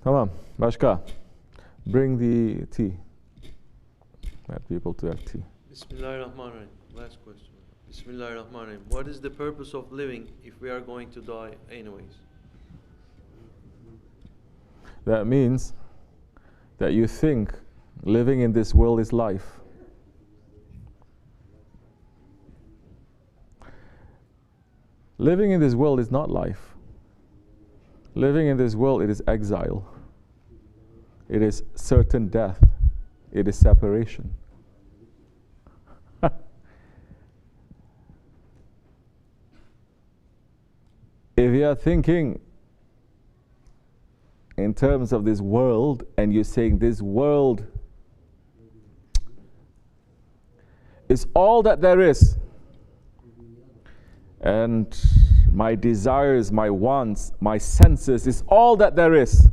Come on, Bashka. Bring the tea. Let people to have tea. Bismillahirrahmanirrahim. Last question. Bismillahirrahmanirrahim. What is the purpose of living if we are going to die anyways? That means that you think living in this world is life. Living in this world is not life. Living in this world, it is exile. It is certain death. It is separation. If you are thinking in terms of this world and you're saying this world is all that there is, and my desires, my wants, my senses is all that there is,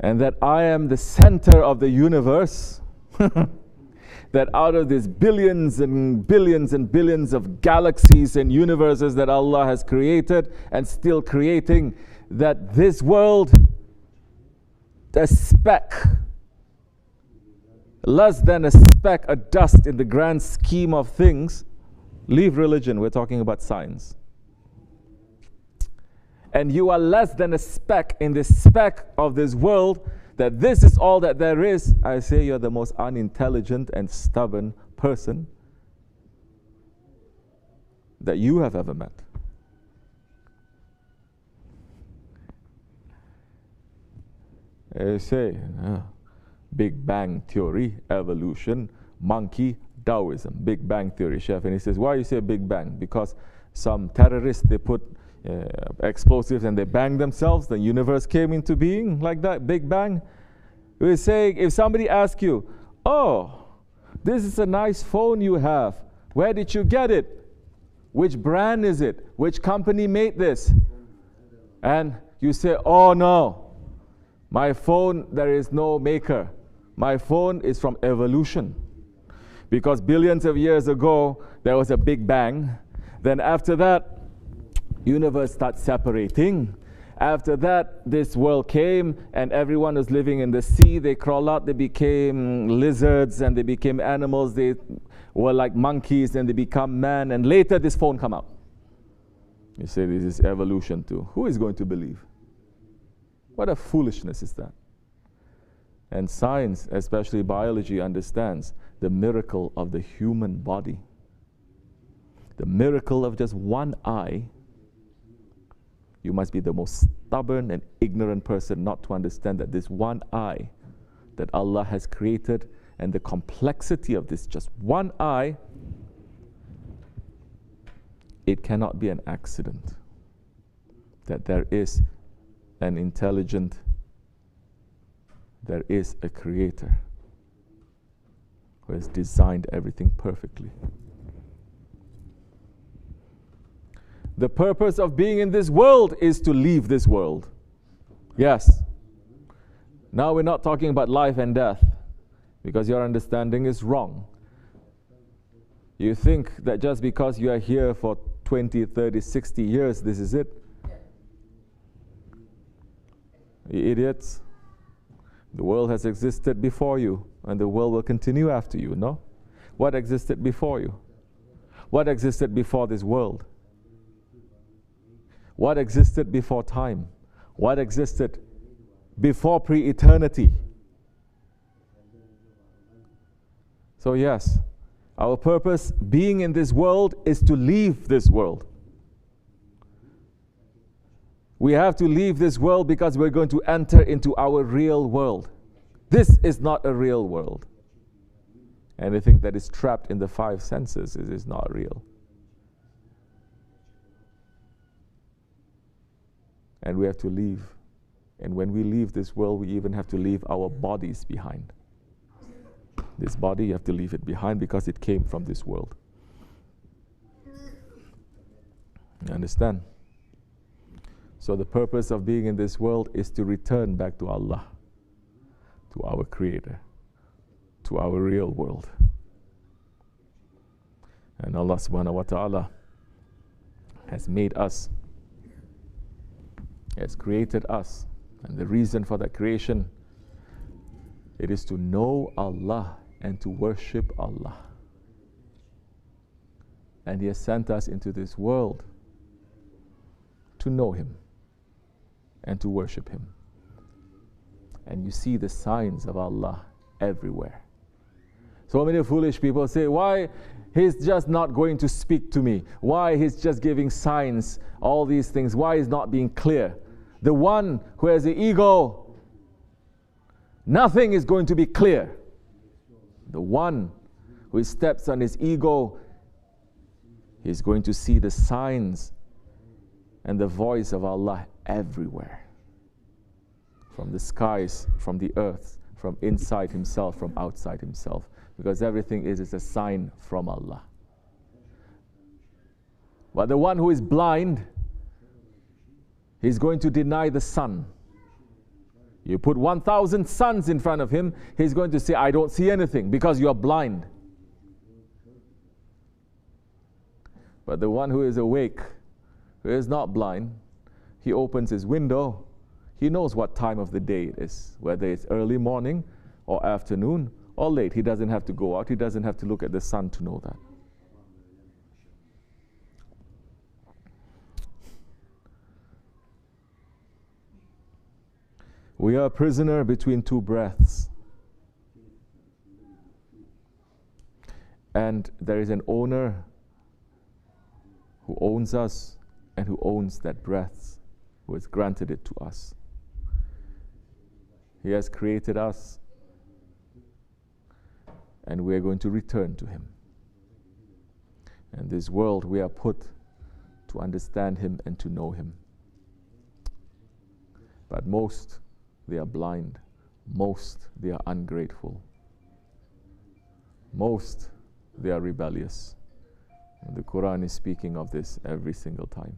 and that I am the center of the universe, that out of these billions and billions and billions of galaxies and universes that Allah has created and still creating, that this world, a speck, less than a speck, a dust in the grand scheme of things. Leave religion, we're talking about science. And you are less than a speck in the speck of this world, that this is all that there is. I say you're the most unintelligent and stubborn person that you have ever met. They say, Big Bang Theory, evolution, monkey, Taoism, Big Bang Theory, Chef. And he says, why you say Big Bang? Because some terrorists, they put explosives and they bang themselves, the universe came into being like that, Big Bang. We're saying, if somebody asks you, oh, this is a nice phone you have, where did you get it? Which brand is it? Which company made this? And you say, oh no, my phone, there is no maker. My phone is from evolution. Because billions of years ago, there was a Big Bang. Then after that, universe starts separating. After that, this world came and everyone was living in the sea. They crawl out, they became lizards and they became animals. They were like monkeys and they become man. And later this phone come out. You say this is evolution too. Who is going to believe? What a foolishness is that? And science, especially biology, understands the miracle of the human body. The miracle of just one eye. You must be the most stubborn and ignorant person not to understand that this one eye that Allah has created and the complexity of this just one eye, it cannot be an accident. That there is an intelligent, there is a creator who has designed everything perfectly. The purpose of being in this world is to leave this world. Yes. Now we're not talking about life and death, because your understanding is wrong. You think that just because you are here for 20, 30, 60 years, this is it. You idiots. The world has existed before you, and the world will continue after you, no? What existed before you? What existed before this world? What existed before time? What existed before pre-eternity? So yes, our purpose being in this world is to leave this world. We have to leave this world because we're going to enter into our real world. This is not a real world. Anything that is trapped in the five senses is not real. And we have to leave. And when we leave this world, we even have to leave our bodies behind. This body, you have to leave it behind because it came from this world. You understand? So the purpose of being in this world is to return back to Allah, to our Creator, to our real world. And Allah subhanahu wa ta'ala has made us, has created us And the reason for that creation, it is to know Allah and to worship Allah. And He has sent us into this world to know Him and to worship Him. And you see the signs of Allah everywhere. So many foolish people say, why He's just not going to speak to me? Why He's just giving signs, all these things? Why He's not being clear? The one who has the ego, nothing is going to be clear. The one who steps on his ego, he's going to see the signs and the voice of Allah everywhere. From the skies, from the earth, from inside himself, from outside himself. Because everything is a sign from Allah. But the one who is blind, he's going to deny the sun. You put 1,000 suns in front of him, he's going to say, I don't see anything, because you are blind. But the one who is awake, who is not blind, he opens his window, he knows what time of the day it is, whether it's early morning or afternoon or late. He doesn't have to go out, he doesn't have to look at the sun to know that. We are a prisoner between two breaths. And there is an owner who owns us and who owns that breath, who has granted it to us. He has created us, and we are going to return to Him. And this world we are put to understand Him and to know Him. But most, they are blind. Most, they are ungrateful. Most, they are rebellious. And the Quran is speaking of this every single time.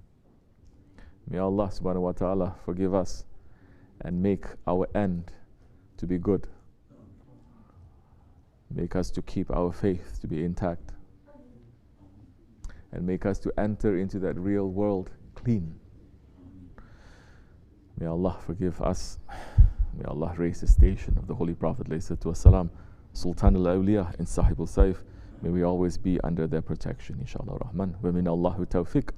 May Allah subhanahu wa ta'ala forgive us and make our end to be good. Make us to keep our faith to be intact. And make us to enter into that real world clean. May Allah forgive us. May Allah raise the station of the Holy Prophet ﷺ, Sultan al-Awliya and Sahib al-Saif. May we always be under their protection, inshallah rahman. Wa min Allahu tawfiq.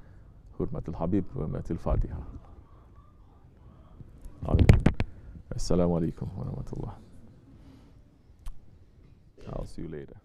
Hurmat al-Habib wa mat al-Fatiha. Amin. Assalamu alaikum wa rahmatullah. I'll see you later.